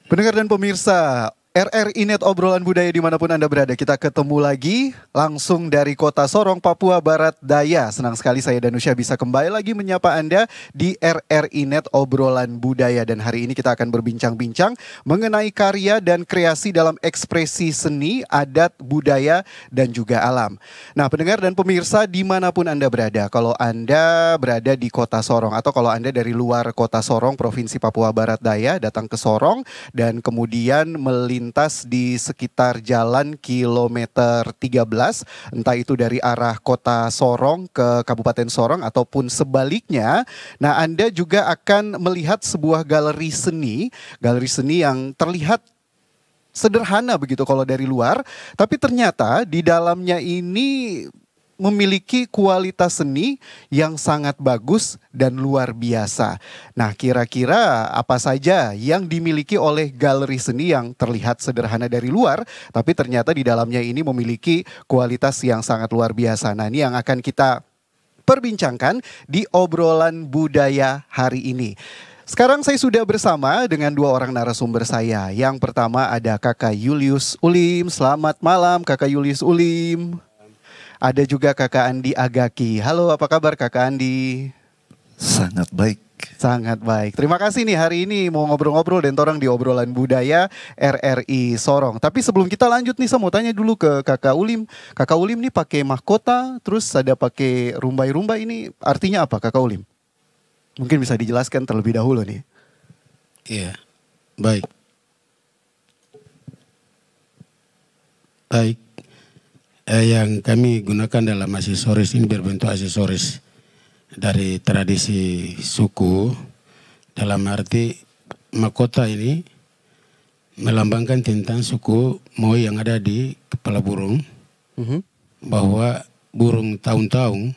Pendengar dan pemirsa RRI Net Obrolan Budaya dimanapun Anda berada, kita ketemu lagi langsung dari Kota Sorong, Papua Barat Daya. Senang sekali saya Danusya bisa kembali lagi menyapa Anda di RRI Net Obrolan Budaya. Dan hari ini kita akan berbincang-bincang mengenai karya dan kreasi dalam ekspresi seni, adat, budaya, dan juga alam. Nah, pendengar dan pemirsa dimanapun Anda berada, kalau Anda berada di Kota Sorong atau kalau Anda dari luar Kota Sorong, Provinsi Papua Barat Daya, datang ke Sorong dan kemudian melintas di sekitar jalan kilometer 13, entah itu dari arah Kota Sorong ke Kabupaten Sorong ataupun sebaliknya. Nah, Anda juga akan melihat sebuah galeri seni yang terlihat sederhana begitu kalau dari luar, tapi ternyata di dalamnya ini memiliki kualitas seni yang sangat bagus dan luar biasa. Nah, kira-kira apa saja yang dimiliki oleh galeri seni yang terlihat sederhana dari luar, tapi ternyata di dalamnya ini memiliki kualitas yang sangat luar biasa. Nah, ini yang akan kita perbincangkan di obrolan budaya hari ini. Sekarang saya sudah bersama dengan dua orang narasumber saya. Yang pertama ada Kakak Julius Ulim. Selamat malam Kakak Julius Ulim. Ada juga Kakak Andi Agaki. Halo, apa kabar Kakak Andi? Sangat baik. Sangat baik. Terima kasih nih hari ini mau ngobrol-ngobrol dan orang di obrolan budaya RRI Sorong. Tapi sebelum kita lanjut nih, saya mau tanya dulu ke Kakak Ulim. Kakak Ulim nih pakai mahkota, terus ada pakai rumbai-rumbai, ini artinya apa Kakak Ulim? Mungkin bisa dijelaskan terlebih dahulu nih. Iya, baik. Baik. Yang kami gunakan dalam aksesoris ini berbentuk aksesoris dari tradisi suku, dalam arti mahkota ini melambangkan tentang suku Moi yang ada di kepala burung, bahwa burung tahun-tahun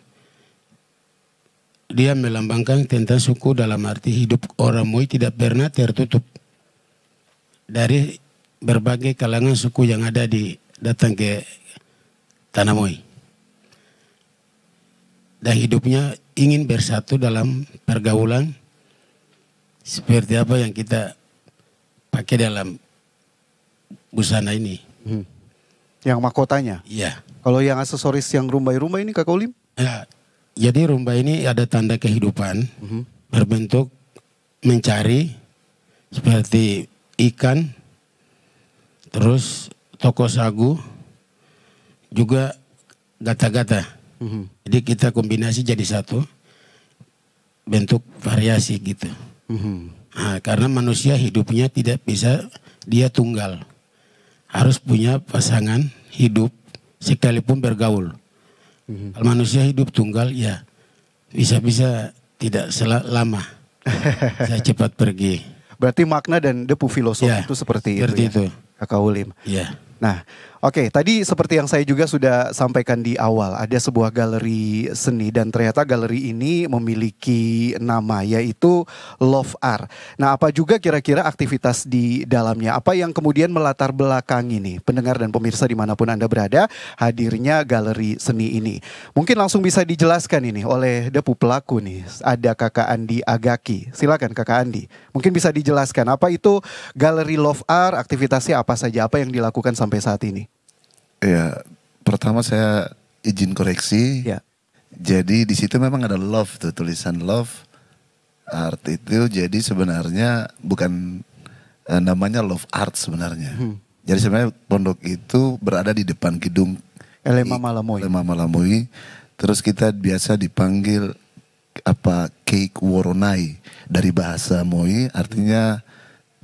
dia melambangkan tentang suku, dalam arti hidup orang Moi tidak pernah tertutup dari berbagai kalangan suku yang ada di datang ke Tanah Moi. Dan hidupnya ingin bersatu dalam pergaulan seperti apa yang kita pakai dalam busana ini. Yang mahkotanya? Iya. Kalau yang aksesoris yang rumbai-rumbai ini Kakak Ulim? Ya, jadi rumbai ini ada tanda kehidupan, berbentuk mencari seperti ikan, terus toko sagu, juga gata-gata. Jadi kita kombinasi jadi satu, bentuk variasi gitu. Nah, karena manusia hidupnya tidak bisa dia tunggal, harus punya pasangan hidup sekalipun bergaul. Kalau manusia hidup tunggal ya bisa-bisa tidak lama, saya cepat pergi. Berarti makna dan depu filosofi Ya, itu seperti seperti itu ya, Kakak Ulim. Iya. Nah, oke, tadi seperti yang saya juga sudah sampaikan di awal, ada sebuah galeri seni dan ternyata galeri ini memiliki nama yaitu Love Art. Nah, apa juga kira-kira aktivitas di dalamnya? Apa yang kemudian melatar belakangi nih pendengar dan pemirsa dimanapun Anda berada hadirnya galeri seni ini? Mungkin langsung bisa dijelaskan ini oleh depu pelaku nih. Ada Kakak Andi Agaki. Silakan Kakak Andi. Mungkin bisa dijelaskan apa itu galeri Love Art, aktivitasnya apa saja, apa yang dilakukan sampai saat ini? Ya, pertama saya izin koreksi. Ya. Jadi di situ memang ada love tuh, tulisan love art itu. Jadi sebenarnya bukan namanya love art sebenarnya. Jadi sebenarnya pondok itu berada di depan gedung Elema Malamoi. Elema Malamoi. Terus kita biasa dipanggil Keik Woronai dari bahasa Moi, artinya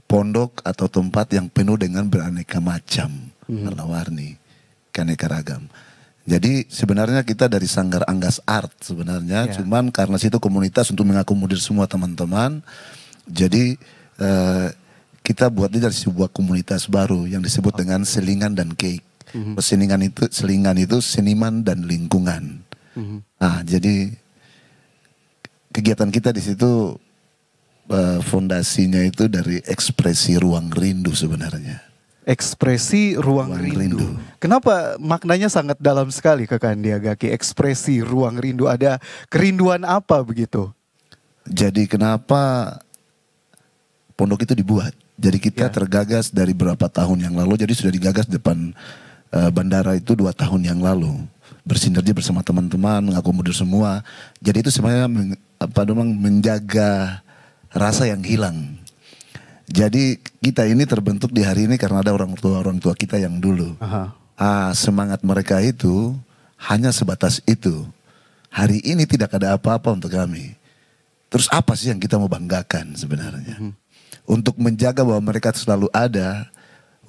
pondok atau tempat yang penuh dengan beraneka macam warna-warni, keaneka ragam. Jadi sebenarnya kita dari Sanggar Anggas Art sebenarnya, cuman karena situ komunitas untuk mengakomodir semua teman-teman, jadi kita buatnya dari sebuah komunitas baru yang disebut dengan Selingan dan Keik. Selingan itu seniman dan lingkungan. Nah, jadi kegiatan kita di situ fondasinya itu dari ekspresi ruang rindu sebenarnya. Ekspresi ruang rindu. Kenapa maknanya sangat dalam sekali Kakak Andi Agaki? Ekspresi ruang rindu, ada kerinduan apa begitu? Jadi kenapa pondok itu dibuat? Jadi kita tergagas dari berapa tahun yang lalu. Jadi sudah digagas depan bandara itu 2 tahun yang lalu. Bersinergi bersama teman-teman, mengakomodir semua. Jadi itu sebenarnya menjaga rasa yang hilang. Jadi kita ini terbentuk di hari ini karena ada orang tua kita yang dulu. Semangat mereka itu hanya sebatas itu. Hari ini tidak ada apa-apa untuk kami. Terus apa sih yang kita mau banggakan sebenarnya? Untuk menjaga bahwa mereka selalu ada,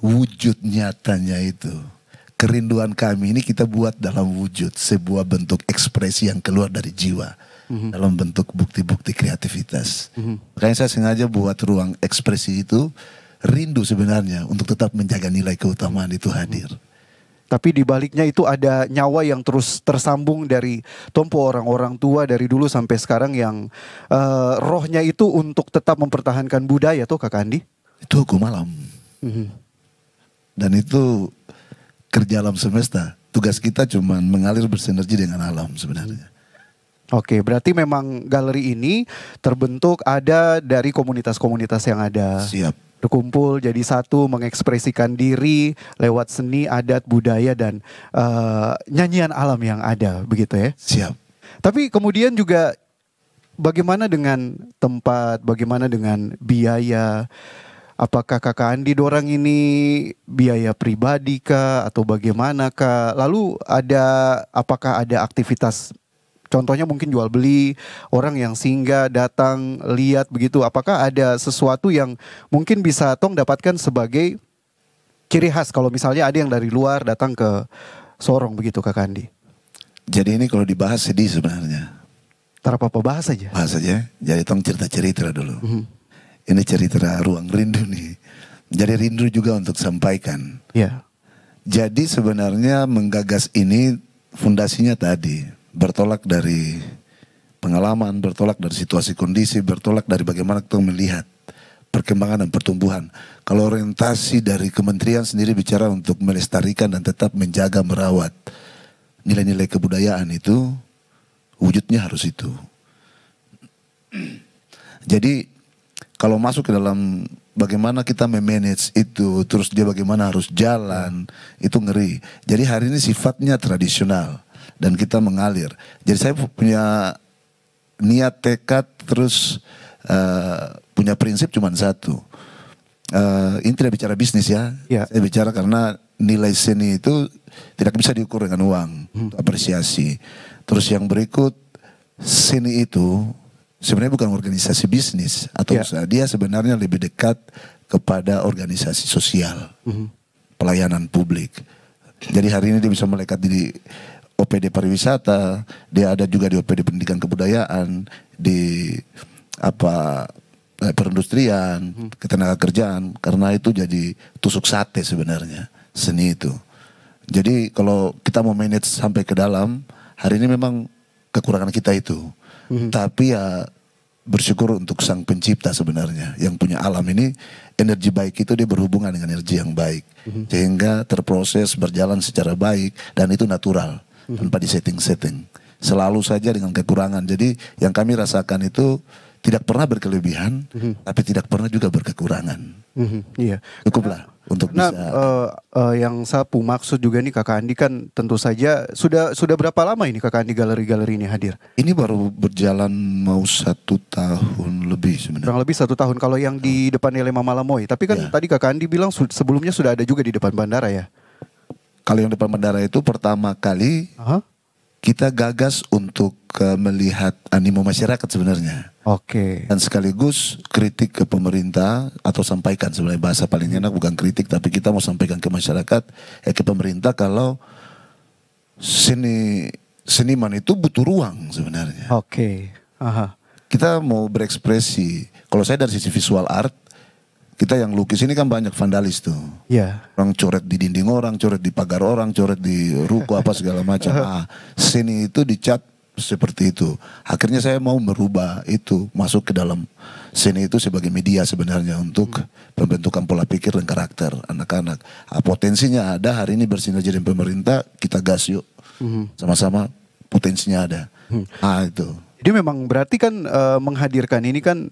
wujud nyatanya itu. Kerinduan kami ini kita buat dalam wujud sebuah bentuk ekspresi yang keluar dari jiwa. Dalam bentuk bukti-bukti kreativitas. Makanya saya sengaja buat ruang ekspresi itu, rindu sebenarnya untuk tetap menjaga nilai keutamaan itu hadir. Tapi di baliknya itu ada nyawa yang terus tersambung dari tompo orang-orang tua dari dulu sampai sekarang yang rohnya itu untuk tetap mempertahankan budaya tuh Kakak Andi. Itu hukum alam. Dan itu kerja alam semesta. Tugas kita cuma mengalir bersinergi dengan alam sebenarnya. Oke, berarti memang galeri ini terbentuk ada dari komunitas-komunitas yang ada. Siap. Berkumpul jadi satu, mengekspresikan diri lewat seni, adat, budaya, dan nyanyian alam yang ada, begitu ya? Siap. Tapi kemudian juga bagaimana dengan tempat, bagaimana dengan biaya? Apakah Kakak Andi dorang ini biaya pribadi kah atau bagaimana kah? Lalu apakah ada aktivitas, contohnya mungkin jual beli, orang yang singgah datang lihat begitu. Apakah ada sesuatu yang mungkin bisa Tong dapatkan sebagai ciri khas kalau misalnya ada yang dari luar datang ke Sorong begitu Kakak Andi? Jadi ini kalau dibahas sedih sebenarnya. Tak apa-apa, bahas aja. Bahas aja. Jadi Tong cerita-cerita dulu. Ini cerita ruang rindu nih. Jadi rindu juga untuk sampaikan. Ya. Jadi sebenarnya menggagas ini fondasinya tadi. Bertolak dari pengalaman, bertolak dari situasi kondisi, bertolak dari bagaimana kita melihat perkembangan dan pertumbuhan. Kalau orientasi dari kementerian sendiri bicara untuk melestarikan dan tetap menjaga, merawat nilai-nilai kebudayaan itu, wujudnya harus itu. Jadi kalau masuk ke dalam bagaimana kita memanage itu, terus dia bagaimana harus jalan, itu ngeri. Jadi hari ini sifatnya tradisional dan kita mengalir. Jadi saya punya niat, tekad, terus punya prinsip cuma satu. Ini tidak bicara bisnis ya. Saya bicara karena nilai seni itu tidak bisa diukur dengan uang, apresiasi. Terus yang berikut, seni itu sebenarnya bukan organisasi bisnis atau usaha. Dia sebenarnya lebih dekat kepada organisasi sosial, pelayanan publik. Jadi hari ini dia bisa melekat di OPD pariwisata, dia ada juga di OPD pendidikan kebudayaan, di perindustrian, ketenaga kerjaan. Karena itu jadi tusuk sate sebenarnya seni itu. Jadi kalau kita mau manage sampai ke dalam, hari ini memang kekurangan kita itu. Tapi ya bersyukur untuk sang pencipta sebenarnya yang punya alam ini, energi baik itu dia berhubungan dengan energi yang baik. Sehingga terproses berjalan secara baik dan itu natural tanpa disetting-setting. Selalu saja dengan kekurangan. Jadi yang kami rasakan itu tidak pernah berkelebihan, tapi tidak pernah juga berkekurangan. Iya. Cukuplah untuk bisa. Yang saya maksud juga nih Kakak Andi kan tentu saja sudah berapa lama ini Kakak Andi galeri-galeri ini hadir? Ini baru berjalan mau 1 tahun lebih sebenarnya. Kurang lebih 1 tahun kalau yang di depan Lema Malamoy. Tapi kan tadi Kakak Andi bilang sebelumnya sudah ada juga di depan bandara ya? Kalau yang depan bandara itu pertama kali kita gagas untuk melihat animo masyarakat sebenarnya. Dan sekaligus kritik ke pemerintah atau sampaikan, sebenarnya bahasa paling enak bukan kritik tapi kita mau sampaikan ke masyarakat, ke pemerintah kalau seniman itu butuh ruang sebenarnya. Kita mau berekspresi. Kalau saya dari sisi visual art, kita yang lukis ini kan banyak vandalis tuh. Orang coret di dinding orang, coret di pagar orang, coret di ruko apa segala macam. Seni itu dicat seperti itu. Akhirnya saya mau merubah itu, masuk ke dalam seni itu sebagai media sebenarnya untuk pembentukan pola pikir dan karakter anak-anak. Potensinya ada, hari ini bersinergi dengan pemerintah, kita gas yuk. Sama-sama potensinya ada. Itu. Jadi memang berarti kan menghadirkan ini kan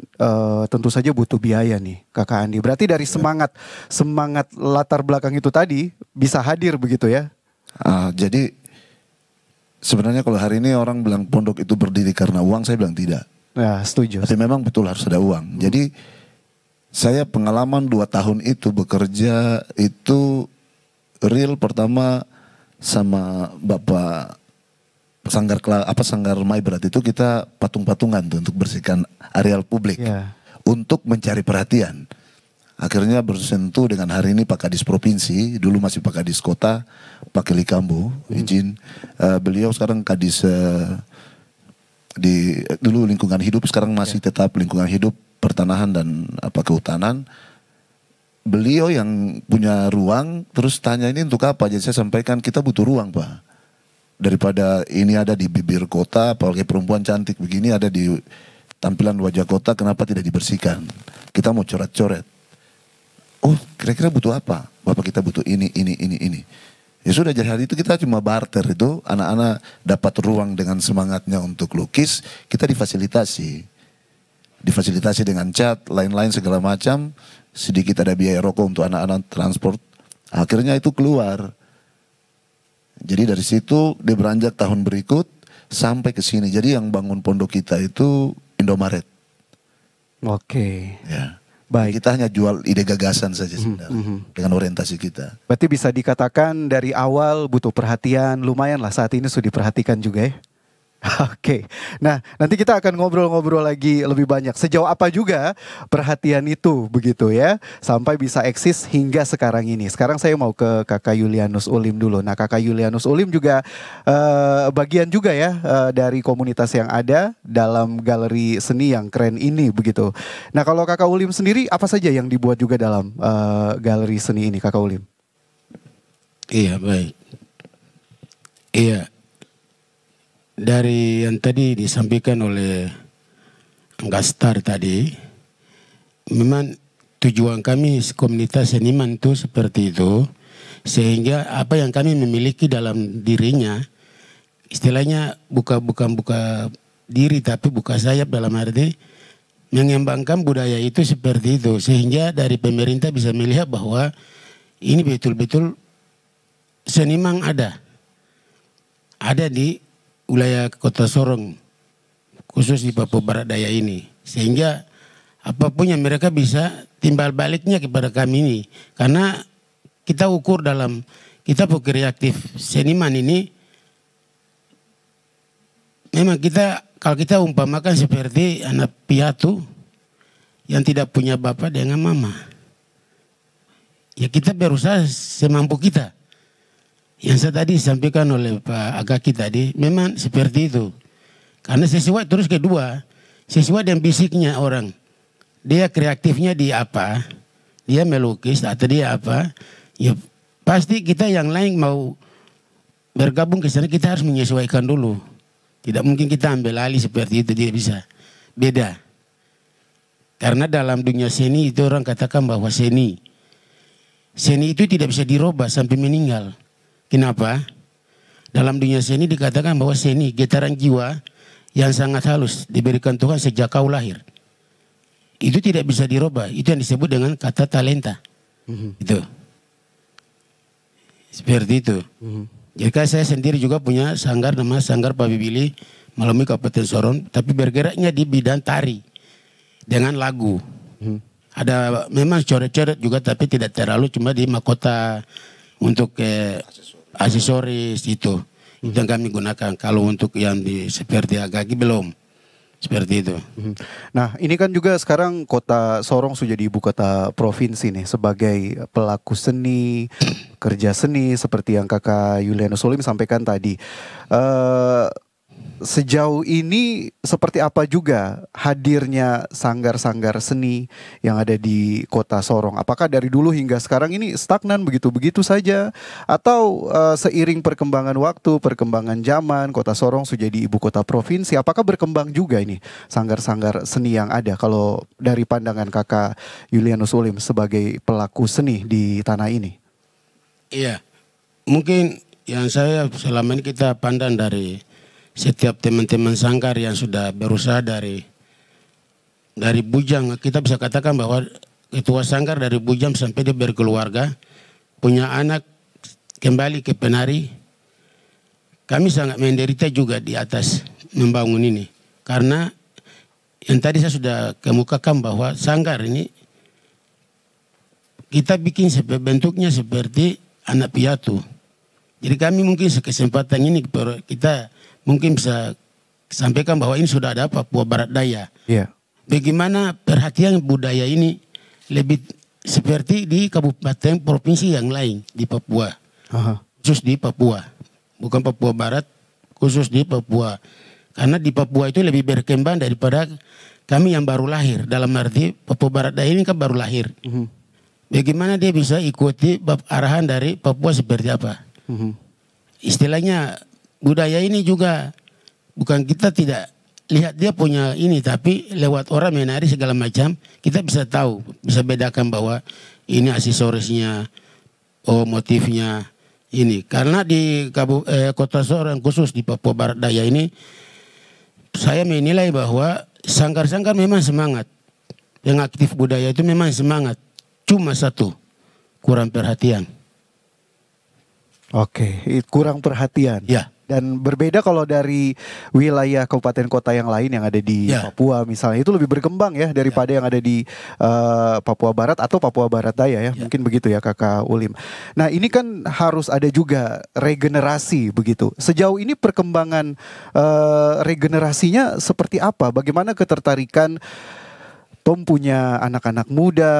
tentu saja butuh biaya nih Kakak Andi. Berarti dari semangat latar belakang itu tadi bisa hadir begitu ya? Jadi sebenarnya kalau hari ini orang bilang pondok itu berdiri karena uang, saya bilang tidak. Ya, setuju. Tapi memang betul harus ada uang. Jadi saya pengalaman 2 tahun itu bekerja itu real pertama sama Bapak Sanggar Maibrat itu kita patung-patungan tuh untuk bersihkan areal publik untuk mencari perhatian. Akhirnya bersentuh dengan hari ini Pak Kadis Provinsi, dulu masih Pak Kadis Kota, Pak Keli Kambo, izin. Beliau sekarang Kadis dulu lingkungan hidup, sekarang masih tetap lingkungan hidup, pertanahan dan kehutanan. Beliau yang punya ruang, terus tanya ini untuk apa? Jadi saya sampaikan kita butuh ruang Pak. Daripada ini ada di bibir kota, apalagi perempuan cantik begini ada di tampilan wajah kota, kenapa tidak dibersihkan? Kita mau coret-coret. Oh, kira-kira butuh apa? Bapak kita butuh ini. Ya sudah, jadi hari itu kita cuma barter itu, anak-anak dapat ruang dengan semangatnya untuk lukis, kita difasilitasi. Difasilitasi dengan cat, lain-lain segala macam, sedikit ada biaya rokok untuk anak-anak transport. Akhirnya itu keluar. Jadi dari situ dia beranjak tahun berikut sampai ke sini. Jadi yang bangun pondok kita itu Indomaret. Oke. Ya. Baik. Kita hanya jual ide gagasan saja sebenarnya dengan orientasi kita. Berarti bisa dikatakan dari awal butuh perhatian, lumayan lah saat ini sudah diperhatikan juga ya. Oke, nah nanti kita akan ngobrol-ngobrol lagi lebih banyak. Sejauh apa juga perhatian itu begitu ya, sampai bisa eksis hingga sekarang ini. Sekarang saya mau ke Kakak Julianus Ulim dulu. Nah Kakak Julianus Ulim juga bagian juga ya dari komunitas yang ada dalam galeri seni yang keren ini begitu. Nah kalau Kakak Ulim sendiri apa saja yang dibuat juga dalam galeri seni ini Kakak Ulim? Iya baik. Iya. Dari yang tadi disampaikan oleh Gastar tadi, memang tujuan kami komunitas seniman itu seperti itu, sehingga apa yang kami memiliki dalam dirinya, istilahnya bukan buka diri tapi buka sayap, dalam arti mengembangkan budaya itu seperti itu, sehingga dari pemerintah bisa melihat bahwa ini betul-betul seniman ada di wilayah Kota Sorong, khusus di Papua Barat Daya ini. Sehingga apapun yang mereka bisa timbal baliknya kepada kami ini. Karena kita ukur dalam, kita kreatif seniman ini, memang kita, kalau kita umpamakan seperti anak piatu yang tidak punya bapak dengan mama. Ya kita berusaha semampu kita. Yang saya tadi sampaikan oleh Pak Agaki tadi, memang seperti itu. Karena sesuai, terus kedua, sesuai dengan fisiknya orang. Dia kreatifnya di apa, dia melukis atau dia apa, ya pasti kita yang lain mau bergabung ke sana, kita harus menyesuaikan dulu. Tidak mungkin kita ambil alih seperti itu, tidak bisa. Beda. Karena dalam dunia seni itu orang katakan bahwa seni itu tidak bisa dirubah sampai meninggal. Kenapa? Dalam dunia seni dikatakan bahwa seni getaran jiwa yang sangat halus diberikan Tuhan sejak kau lahir. Itu tidak bisa dirubah. Itu yang disebut dengan kata talenta. Itu. Seperti itu. Jadi saya sendiri juga punya sanggar namanya Sanggar Pak Bibili melalui Kabupaten Sorong, tapi bergeraknya di bidang tari dengan lagu. Ada memang coret-coret juga, tapi tidak terlalu, cuma di mahkota untuk aksesoris itu yang kami gunakan. Kalau untuk yang seperti Agaki belum seperti itu. Nah ini kan juga sekarang Kota Sorong sudah jadi ibu kota provinsi nih, sebagai pelaku seni, kerja seni seperti yang Kakak Julianus Ulim sampaikan tadi. Sejauh ini seperti apa juga hadirnya sanggar-sanggar seni yang ada di Kota Sorong? Apakah dari dulu hingga sekarang ini stagnan begitu-begitu saja? Atau seiring perkembangan waktu, perkembangan zaman, Kota Sorong sudah jadi ibu kota provinsi, apakah berkembang juga ini sanggar-sanggar seni yang ada? Kalau dari pandangan Kakak Julianus Ulim sebagai pelaku seni di tanah ini. Iya, mungkin yang saya selama ini kita pandang dari setiap teman-teman sanggar yang sudah berusaha dari bujang, kita bisa katakan bahwa ketua sanggar dari bujang sampai dia berkeluarga, punya anak, kembali ke penari, kami sangat menderita juga di atas membangun ini. Karena yang tadi saya sudah kemukakan bahwa sanggar ini kita bikin bentuknya seperti anak piatu. Jadi kami mungkin kesempatan ini kita mungkin bisa sampaikan bahwa ini sudah ada Papua Barat Daya. Iya. Bagaimana perhatian budaya ini lebih seperti di kabupaten provinsi yang lain di Papua. Aha. Khusus di Papua. Bukan Papua Barat, khusus di Papua. Karena di Papua itu lebih berkembang daripada kami yang baru lahir. Dalam arti Papua Barat Daya ini kan baru lahir. Bagaimana dia bisa ikuti arahan dari Papua seperti apa? Istilahnya budaya ini juga bukan kita tidak lihat dia punya ini, tapi lewat orang menari segala macam kita bisa tahu, bisa bedakan bahwa ini aksesorisnya, motifnya ini. Karena di Kota Sorong khusus di Papua Barat Daya ini saya menilai bahwa sanggar-sanggar memang semangat, yang aktif budaya itu memang semangat. Cuma satu, kurang perhatian. Oke, kurang perhatian. Ya. Dan berbeda kalau dari wilayah kabupaten kota yang lain yang ada di Papua misalnya, itu lebih berkembang ya daripada yang ada di Papua Barat atau Papua Barat Daya ya. Mungkin begitu ya Kakak Ulim. Nah ini kan harus ada juga regenerasi begitu. Sejauh ini perkembangan regenerasinya seperti apa? Bagaimana ketertarikan Tom punya anak-anak muda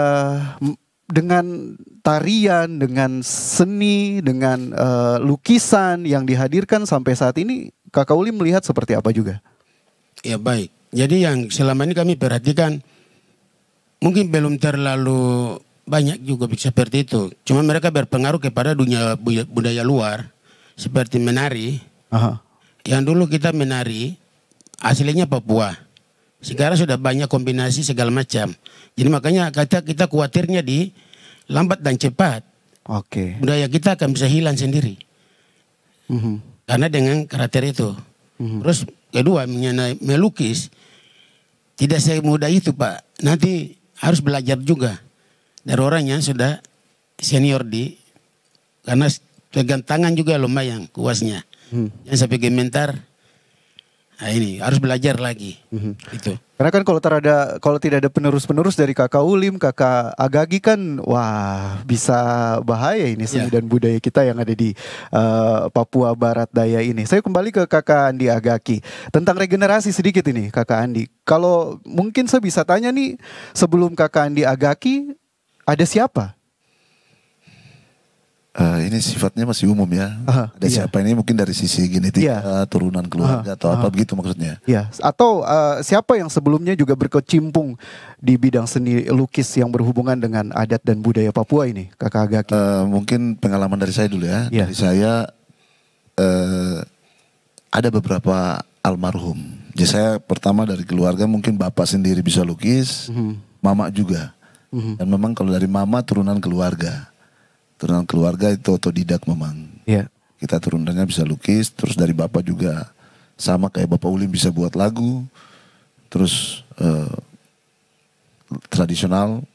dengan tarian, dengan seni, dengan lukisan yang dihadirkan sampai saat ini, Kakak Ulim melihat seperti apa juga? Ya baik, jadi yang selama ini kami perhatikan mungkin belum terlalu banyak juga seperti itu. Cuma mereka berpengaruh kepada dunia budaya luar, seperti menari. Aha. Yang dulu kita menari aslinya Papua. Sekarang sudah banyak kombinasi segala macam. Jadi makanya kita khawatirnya di lambat dan cepat. Oke. Budaya kita akan bisa hilang sendiri. Karena dengan karakter itu. Terus kedua mengenai melukis. Tidak semudah itu Pak. Nanti harus belajar juga. Dari orang yang sudah senior karena pegang tangan juga lumayan kuasnya. Yang sampai gementar. Nah ini harus belajar lagi. Itu. Karena kan kalau tidak ada penerus-penerus dari Kakak Ulim, Kakak Agagi kan wah bisa bahaya ini seni dan budaya kita yang ada di Papua Barat Daya ini. Saya kembali ke Kakak Andi Agaki. Tentang regenerasi sedikit ini Kakak Andi. Kalau mungkin saya bisa tanya nih, sebelum Kakak Andi Agaki ada siapa? Ini sifatnya masih umum ya. Ada siapa ini mungkin dari sisi genetika, turunan keluarga atau apa begitu maksudnya? Iya. Atau siapa yang sebelumnya juga berkecimpung di bidang seni lukis yang berhubungan dengan adat dan budaya Papua ini, Kakak Agaki? Mungkin pengalaman dari saya dulu ya. Dari saya ada beberapa almarhum. Jadi saya pertama dari keluarga mungkin bapak sendiri bisa lukis, mama juga. Dan memang kalau dari mama turunan keluarga. Turunan keluarga itu otodidak memang. Kita turunannya bisa lukis, terus dari bapak juga sama kayak Bapak Ulim bisa buat lagu, terus tradisional,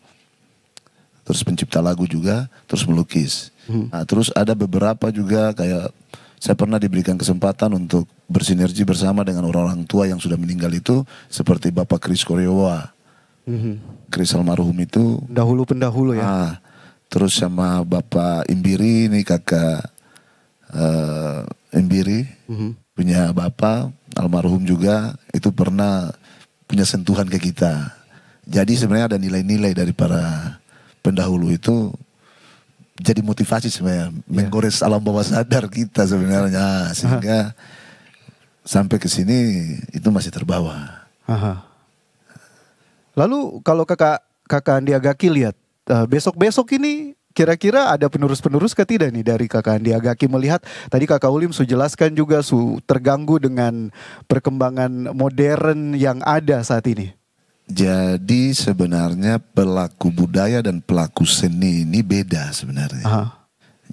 terus pencipta lagu juga, terus melukis. Nah, terus ada beberapa juga kayak saya pernah diberikan kesempatan untuk bersinergi bersama dengan orang-orang tua yang sudah meninggal itu, seperti Bapak Kris Koryowa. Kris almarhum itu. Pendahulu ya. Terus sama Bapak Imbiri, ini kakak Imbiri, punya bapak almarhum juga, itu pernah punya sentuhan ke kita. Jadi sebenarnya ada nilai-nilai dari para pendahulu itu jadi motivasi sebenarnya, menggores alam bawah sadar kita sebenarnya, sehingga sampai ke sini itu masih terbawa. Lalu kalau kakak Andi Agaki lihat, besok-besok ini kira-kira ada penerus-penerus ke tidak nih dari Kakak Andi Agaki, melihat tadi Kakak Ulim sudah jelaskan juga terganggu dengan perkembangan modern yang ada saat ini. Jadi sebenarnya pelaku budaya dan pelaku seni ini beda sebenarnya.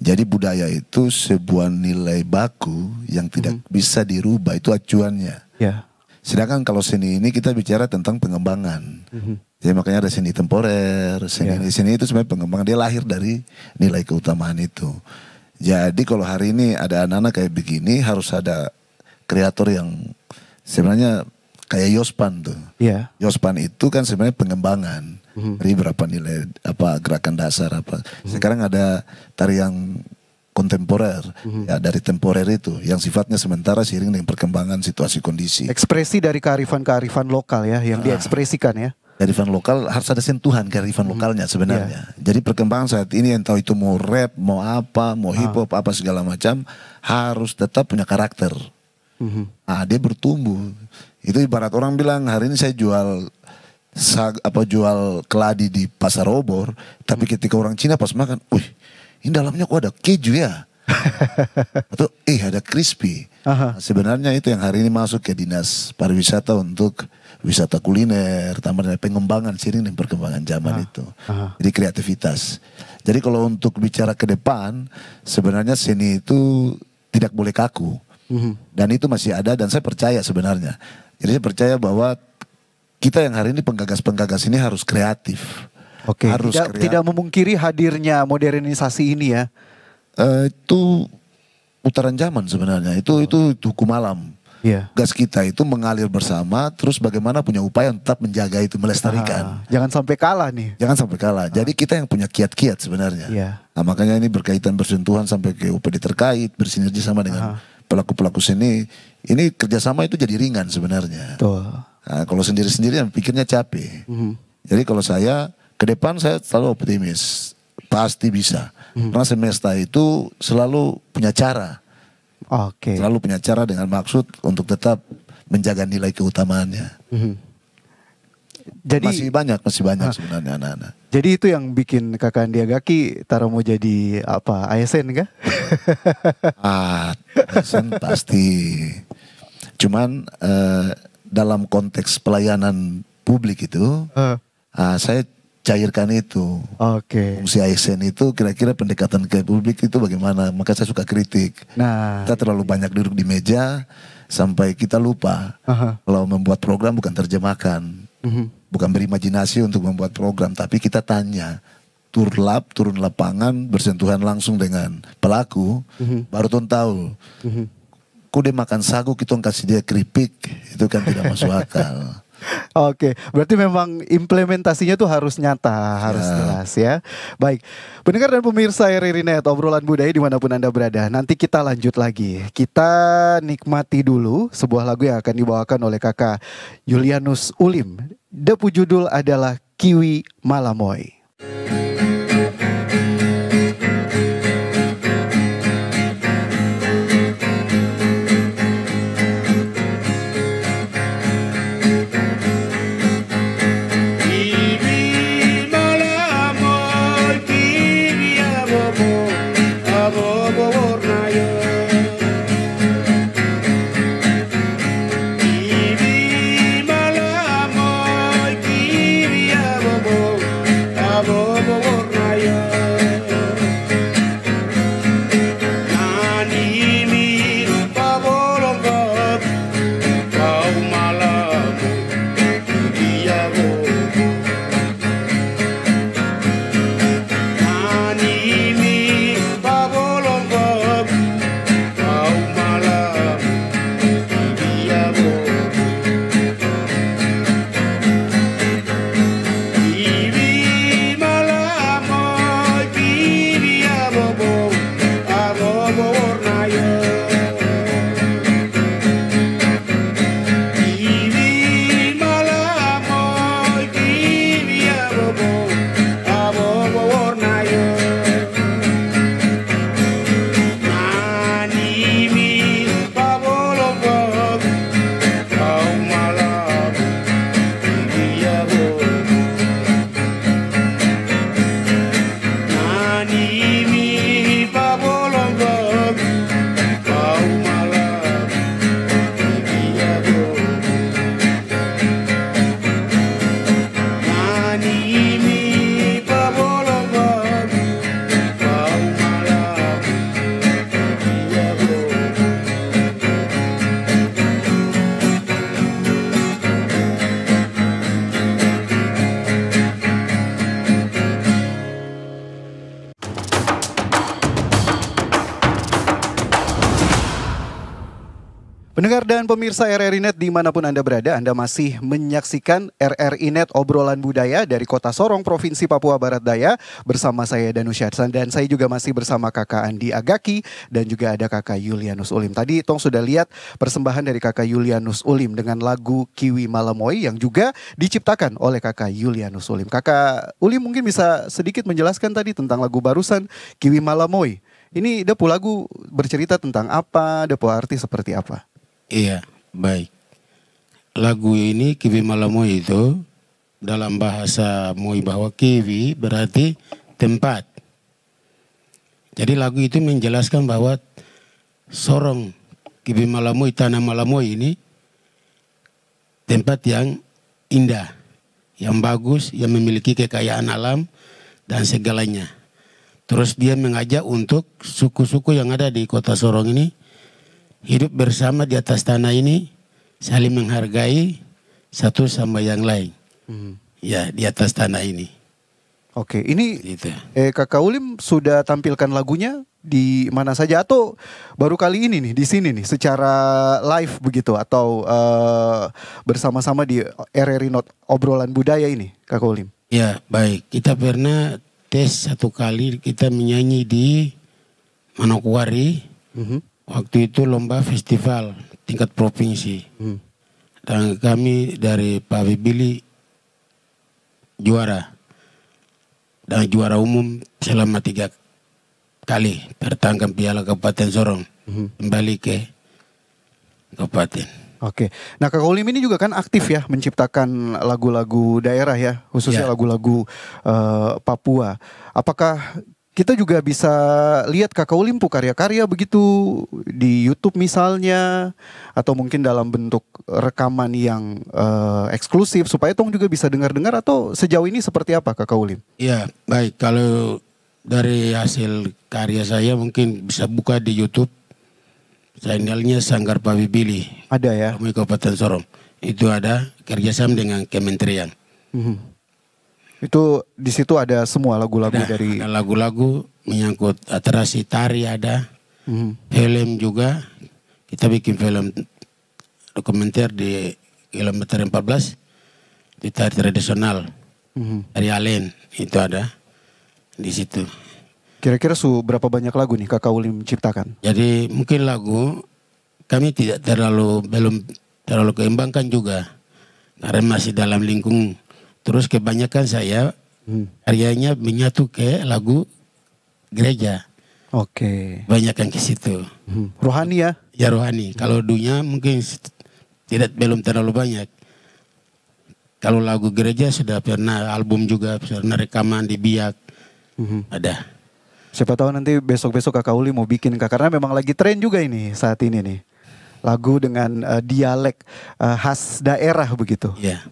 Jadi budaya itu sebuah nilai baku yang tidak bisa dirubah, itu acuannya. Ya. Sedangkan kalau seni ini kita bicara tentang pengembangan. Jadi makanya ada seni temporer, seni itu sebenarnya pengembangan, dia lahir dari nilai keutamaan itu. Jadi kalau hari ini ada anak-anak kayak begini harus ada kreator yang sebenarnya kayak Yospan tuh. Iya. Yospan itu kan sebenarnya pengembangan dari berapa nilai apa gerakan dasar apa. Sekarang ada tarian kontemporer ya dari temporer itu yang sifatnya sementara seiring dengan perkembangan situasi kondisi. Ekspresi dari kearifan-kearifan lokal ya yang diekspresikan ya. Kearifan lokal harus ada sentuhan kearifan lokalnya sebenarnya. Jadi perkembangan saat ini yang tahu itu mau rap, mau apa, mau hip hop apa segala macam harus tetap punya karakter. Nah, dia bertumbuh. Itu ibarat orang bilang hari ini saya jual jual keladi di pasar obor, tapi ketika orang Cina pas makan, wih, ini dalamnya kok ada keju ya? Atau ada crispy. Nah, sebenarnya itu yang hari ini masuk ke dinas pariwisata untuk wisata kuliner, tambah dengan pengembangan seiring dengan perkembangan zaman itu. Jadi kreativitas. Jadi kalau untuk bicara ke depan, sebenarnya seni itu tidak boleh kaku. Dan itu masih ada dan saya percaya sebenarnya. Jadi saya percaya bahwa kita yang hari ini penggagas-penggagas ini harus kreatif. Oke, tidak memungkiri hadirnya modernisasi ini ya. Itu putaran zaman sebenarnya. Itu hukum alam. Iya. Gas kita itu mengalir bersama, terus bagaimana punya upaya untuk tetap menjaga itu, melestarikan. Jangan sampai kalah nih. Jangan sampai kalah. Jadi kita yang punya kiat-kiat sebenarnya. Iya. Nah, makanya ini berkaitan bersentuhan sampai ke UPD terkait, bersinergi sama dengan pelaku-pelaku seni. Ini kerjasama itu jadi ringan sebenarnya. Betul. Nah, kalau sendiri-sendiri pikirnya capek. Jadi kalau saya ke depan saya selalu optimis, pasti bisa. Karena semesta itu selalu punya cara. Oke. Selalu punya cara dengan maksud untuk tetap menjaga nilai keutamaannya. Jadi masih banyak sebenarnya anak-anak. Jadi itu yang bikin Kakak Andiagaki Tara mau jadi apa? ASN kah? ASN pasti. Cuman dalam konteks pelayanan publik itu, saya cairkan itu. Oke. Fungsi ASN itu kira-kira pendekatan ke publik itu bagaimana? Maka saya suka kritik. Nah, kita terlalu banyak duduk di meja sampai kita lupa kalau membuat program bukan terjemahkan, bukan berimajinasi untuk membuat program, tapi kita tanya, turun lapangan, bersentuhan langsung dengan pelaku, baru tuh tahu. Kok dia makan sagu, kita kasih dia keripik, itu kan tidak masuk akal. Oke, berarti memang implementasinya tuh harus nyata, harus jelas ya. Baik, pendengar dan pemirsa RRI Net, obrolan budaya dimanapun Anda berada. Nanti kita lanjut lagi. Kita nikmati dulu sebuah lagu yang akan dibawakan oleh kakak Julianus Ulim. Depu judul adalah Kiwi Malamoy. Bobo Pendengar dan pemirsa RRI Net dimanapun Anda berada, Anda masih menyaksikan RRI Net obrolan budaya dari Kota Sorong, Provinsi Papua Barat Daya bersama saya Danusya, dan saya juga masih bersama Kakak Andi Agaki dan juga ada Kakak Julianus Ulim. Tadi Tong sudah lihat persembahan dari Kakak Julianus Ulim dengan lagu Kiwi Malamoy yang juga diciptakan oleh Kakak Julianus Ulim. Kakak Ulim mungkin bisa sedikit menjelaskan tadi tentang lagu barusan Kiwi Malamoy. Ini depo lagu bercerita tentang apa, depo arti seperti apa? Iya, baik. Lagu ini Kiwi Malamoy itu dalam bahasa Moi bahwa Kiwi berarti tempat. Jadi lagu itu menjelaskan bahwa Sorong Kiwi Malamoy, Tanah Malamoy ini tempat yang indah, yang bagus, yang memiliki kekayaan alam dan segalanya. Terus dia mengajak untuk suku-suku yang ada di kota Sorong ini hidup bersama di atas tanah ini, saling menghargai satu sama yang lain. Ya, di atas tanah ini. Oke, ini Gitu. Kakak Ulim sudah tampilkan lagunya di mana saja atau baru kali ini nih di sini nih secara live begitu atau bersama-sama di RRI Not obrolan budaya ini, Kakak Ulim? Ya, baik. Kita pernah tes satu kali kita menyanyi di Manokwari. Waktu itu lomba festival tingkat provinsi. Dan kami dari Pak Bibili juara. Dan juara umum selama 3 kali pertahankan piala Kabupaten Sorong. Kembali ke Kabupaten. Oke, nah Kakak Ulim ini juga kan aktif ya menciptakan lagu-lagu daerah ya, khususnya Ya. lagu-lagu Papua. Apakah kita juga bisa lihat Kakak Ulim karya-karya begitu di YouTube misalnya, atau mungkin dalam bentuk rekaman yang eksklusif supaya Tong juga bisa dengar-dengar, atau sejauh ini seperti apa Kakak Ulim? Ya, baik. Kalau dari hasil karya saya mungkin bisa buka di YouTube. Channelnya Sanggar Pak Bibili. Ada ya? Moi Kabupaten Sorong. Itu ada kerjasama dengan kementerian. Itu di situ ada semua lagu-lagu dari Ada lagu-lagu menyangkut atraksi tari ada. Film juga. Kita bikin film dokumenter di kilometer 14. Di tari tradisional. Dari Alen. Itu ada di situ. Kira-kira berapa banyak lagu nih Kakak Ulim ciptakan? Jadi mungkin lagu kami belum terlalu kembangkan juga. Karena masih dalam lingkung. Terus kebanyakan saya karyanya menyatu ke lagu gereja. Oke. Banyak yang ke situ. Rohani ya? Ya rohani. Kalau dunia mungkin belum terlalu banyak. Kalau lagu gereja sudah pernah album juga, pernah rekaman di Biak. Ada. Siapa tahu nanti besok-besok Kakak Uli mau bikin Kak, karena memang lagi tren juga ini saat ini nih. Lagu dengan dialek khas daerah begitu. Iya.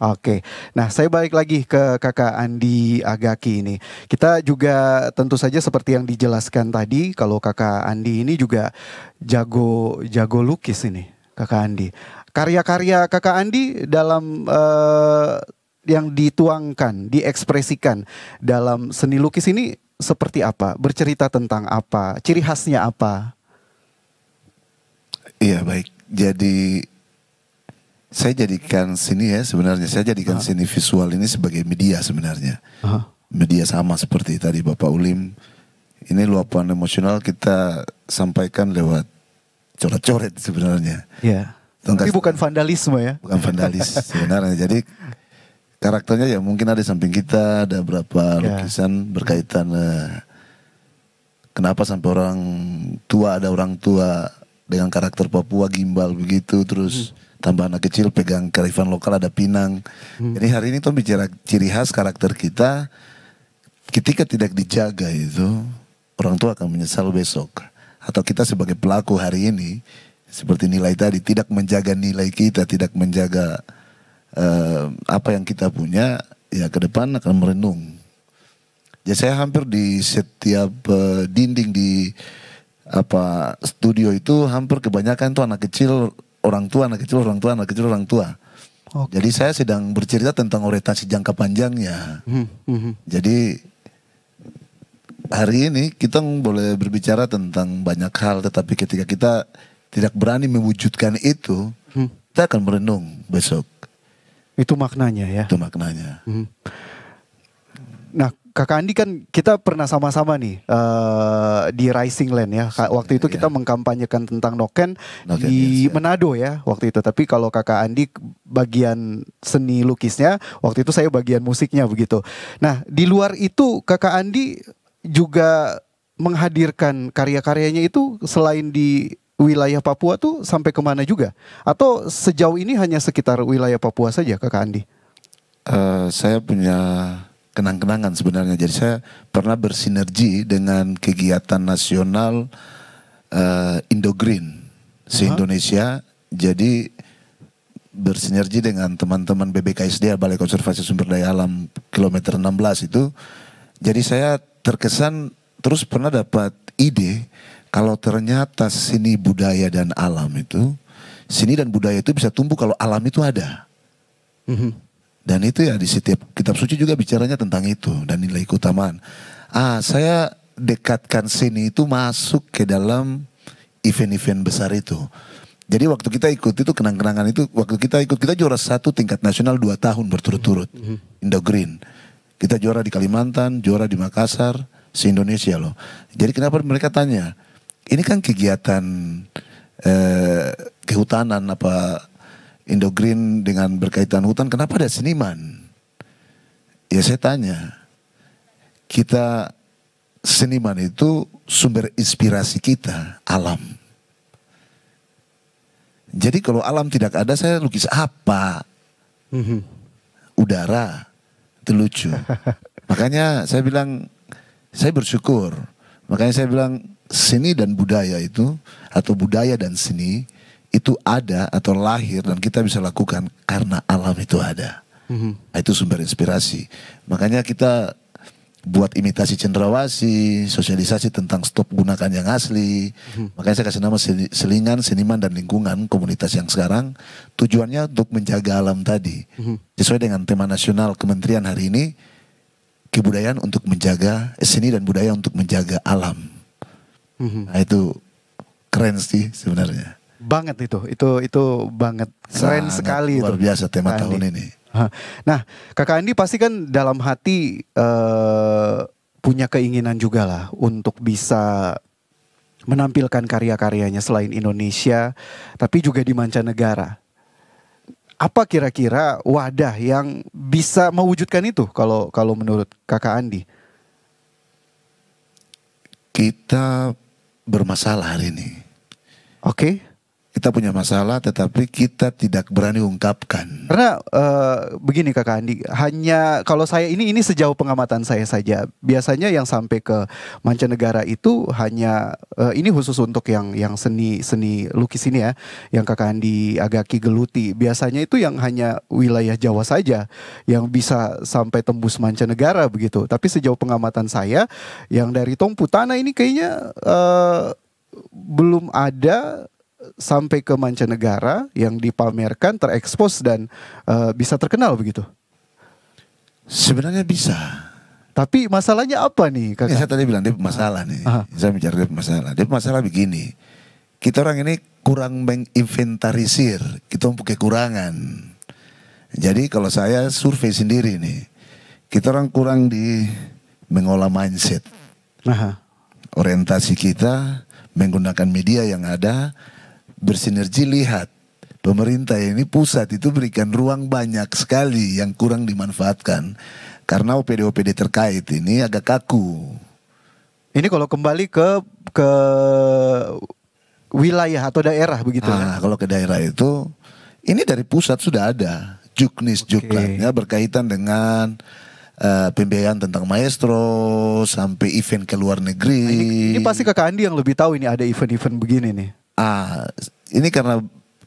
Oke, nah saya balik lagi ke Kakak Andi Agaki ini. Kita juga tentu saja seperti yang dijelaskan tadi, kalau Kakak Andi ini juga jago lukis ini, Kakak Andi. Karya-karya Kakak Andi dalam yang dituangkan, diekspresikan dalam seni lukis ini seperti apa? Bercerita tentang apa? Ciri khasnya apa? Iya baik. Jadi saya jadikan seni ya sebenarnya. Saya jadikan seni visual ini sebagai media sebenarnya. Media sama seperti tadi Bapak Ulim. Ini luapan emosional kita sampaikan lewat coret-coret sebenarnya. Ya. Tapi bukan vandalisme ya? Bukan vandalis sebenarnya. Jadi karakternya ya mungkin ada di samping kita, ada berapa lukisan berkaitan kenapa sampai ada orang tua dengan karakter Papua gimbal begitu, terus tambah anak kecil pegang kearifan lokal ada pinang. Jadi hari ini tuh bicara ciri khas karakter kita, ketika tidak dijaga itu orang tua akan menyesal besok. Atau kita sebagai pelaku hari ini seperti nilai tadi tidak menjaga nilai kita, tidak menjaga apa yang kita punya, ya ke depan akan merenung. Ya saya hampir di setiap dinding di studio itu hampir kebanyakan tuh anak kecil, orang tua, anak kecil, orang tua, anak kecil, orang tua. Okay. Jadi saya sedang bercerita tentang orientasi jangka panjangnya. Jadi hari ini kita boleh berbicara tentang banyak hal, tetapi ketika kita tidak berani mewujudkan itu, kita akan merenung besok. Itu maknanya ya. Itu maknanya. Nah, Kakak Andi kan kita pernah sama-sama nih di Rising Land ya. Waktu itu kita mengkampanyekan tentang Noken di Manado ya waktu itu. Tapi kalau Kakak Andi bagian seni lukisnya, waktu itu saya bagian musiknya begitu. Nah, di luar itu Kakak Andi juga menghadirkan karya-karyanya itu selain di wilayah Papua tuh sampai kemana juga? Atau sejauh ini hanya sekitar wilayah Papua saja Kakak Andi? Saya punya kenang-kenangan sebenarnya. Jadi saya pernah bersinergi dengan kegiatan nasional Indogreen se-Indonesia. Jadi bersinergi dengan teman-teman BBKSDA, Balai Konservasi Sumber Daya Alam kilometer 16 itu. Jadi saya terkesan terus pernah dapat ide kalau ternyata seni budaya dan alam itu, seni dan budaya itu bisa tumbuh kalau alam itu ada. Dan itu ya di setiap kitab suci juga bicaranya tentang itu dan nilai keutamaan. Saya dekatkan seni itu masuk ke dalam event-event besar itu. Jadi waktu kita ikut itu kenang-kenangan itu, waktu kita ikut kita juara 1 tingkat nasional 2 tahun berturut-turut. Indogreen. Kita juara di Kalimantan, juara di Makassar, se-Indonesia loh. Jadi kenapa mereka tanya, ini kan kegiatan kehutanan apa Indogreen dengan berkaitan hutan, kenapa ada seniman? Ya saya tanya, kita seniman itu sumber inspirasi kita, alam. Jadi kalau alam tidak ada, saya lukis apa? Udara, itu lucu. Makanya saya bilang, saya bersyukur. Makanya saya bilang seni dan budaya itu, atau budaya dan seni, itu ada atau lahir dan kita bisa lakukan karena alam itu ada. Itu sumber inspirasi. Makanya kita buat imitasi cendrawasih, sosialisasi tentang stop gunakan yang asli. Makanya saya kasih nama Selingan, Seniman dan Lingkungan, komunitas yang sekarang tujuannya untuk menjaga alam tadi. Sesuai dengan tema nasional Kementerian hari ini, kebudayaan untuk menjaga, seni dan budaya untuk menjaga alam. Nah itu keren sih sebenarnya. Banget itu banget keren sekali luar itu. Biasa tema tahun ini. Nah, Kakak Andi pasti kan dalam hati punya keinginan juga lah untuk bisa menampilkan karya-karyanya selain Indonesia, tapi juga di mancanegara. Apa kira-kira wadah yang bisa mewujudkan itu kalau menurut Kakak Andi? Kita bermasalah hari ini. Oke. Kita punya masalah tetapi kita tidak berani ungkapkan. Karena begini Kakak Andi, hanya kalau saya ini sejauh pengamatan saya saja, biasanya yang sampai ke mancanegara itu hanya ini khusus untuk yang seni lukis ini ya, yang Kakak Andi agaki geluti. Biasanya itu yang hanya wilayah Jawa saja yang bisa sampai tembus mancanegara begitu. Tapi sejauh pengamatan saya, yang dari Tongpu Tanah ini kayaknya belum ada sampai ke mancanegara yang dipamerkan, terekspos dan bisa terkenal begitu. Sebenarnya bisa. Tapi masalahnya apa nih Kakak? Saya tadi bilang dia masalah nih. Saya bicara dia masalah. Dia masalah begini. Kita orang ini kurang menginventarisir. Kita mempunyai kekurangan. Jadi kalau saya survei sendiri nih, kita orang kurang di mengolah mindset. Orientasi kita menggunakan media yang ada, bersinergi. Lihat pemerintah ini pusat itu berikan ruang banyak sekali yang kurang dimanfaatkan karena OPD-OPD terkait ini agak kaku. Ini kalau kembali ke wilayah atau daerah begitu ya? Kalau ke daerah itu ini dari pusat sudah ada juknisnya berkaitan dengan pembiayaan tentang maestro sampai event ke luar negeri. Ini pasti Kakak Andi yang lebih tahu ini ada event-event begini nih. Ini karena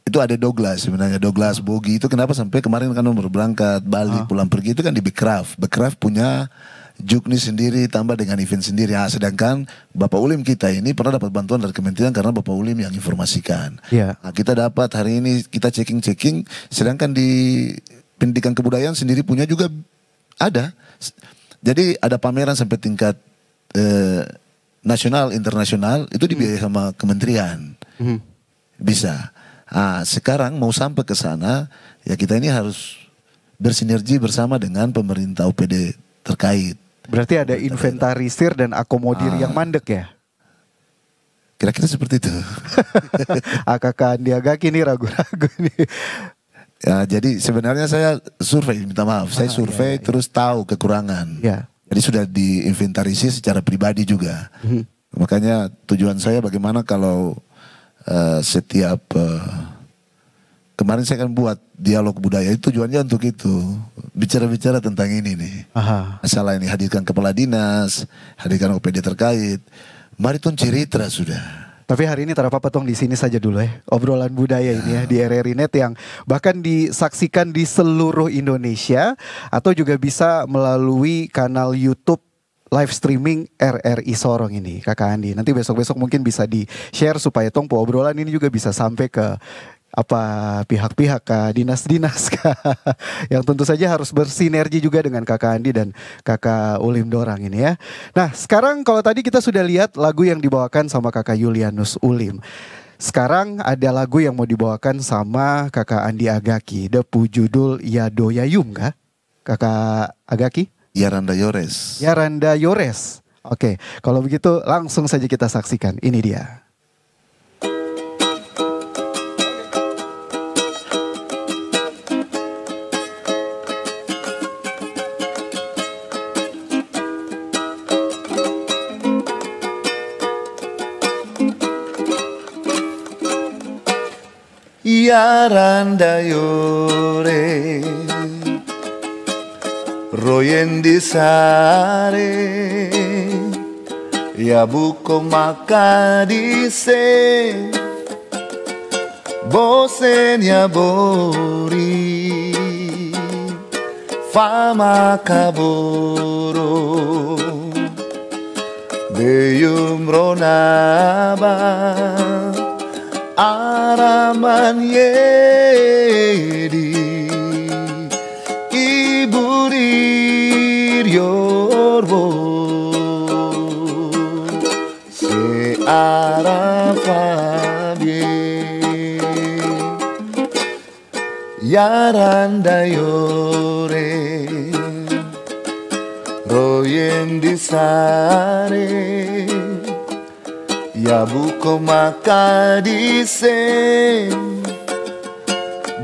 itu ada Douglas sebenarnya, Douglas Bogi itu kenapa sampai kemarin kan nomor berangkat balik pulang pergi itu kan di Bekraf. Bekraf punya juknis sendiri tambah dengan event sendiri. Sedangkan Bapak Ulim kita ini pernah dapat bantuan dari kementerian karena Bapak Ulim yang informasikan. Kita dapat hari ini kita checking, sedangkan di pendidikan kebudayaan sendiri punya juga ada. Jadi ada pameran sampai tingkat nasional, internasional itu dibiayai sama kementerian. bisa. Sekarang mau sampai ke sana, ya kita ini harus bersinergi bersama dengan pemerintah OPD terkait. Berarti ada inventarisir dan akomodir yang mandek ya? Kira-kira seperti itu. Kakak Andi Agaki nih ragu-ragu nih. Ya, jadi sebenarnya saya survei, minta maaf, saya survei terus tahu kekurangan. Ya. Jadi sudah diinventarisir secara pribadi juga. Makanya tujuan saya bagaimana kalau setiap kemarin saya kan buat dialog budaya, itu tujuannya untuk itu, bicara-bicara tentang ini nih. Masalah ini, hadirkan kepala dinas, hadirkan OPD terkait, mari tuh cerita sudah. Tapi hari ini terapa tong di sini saja dulu ya, obrolan budaya ini ya di RRI Net yang bahkan disaksikan di seluruh Indonesia atau juga bisa melalui kanal YouTube live streaming RRI Sorong ini, Kakak Andi. Nanti besok-besok mungkin bisa di-share supaya tong obrolan ini juga bisa sampai ke pihak-pihak dinas-dinas yang tentu saja harus bersinergi juga dengan Kakak Andi dan Kakak Ulim Dorang ini ya. Nah, sekarang kalau tadi kita sudah lihat lagu yang dibawakan sama Kakak Julianus Ulim. Sekarang ada lagu yang mau dibawakan sama Kakak Andi Agaki. Depu judul Yado Yayum kah? Kakak Agaki? Yaranda Yores. Yaranda Yores. Oke, kalau begitu langsung saja kita saksikan. Ini dia. Yaranda Yore Royen di sare Ya buko maka di se Bosen ya bori Fama kaboro Beyum ronaba Araman yedi Iburir yorbo Se arafabie Yaranda yore Royen di sare Ya buko maka disen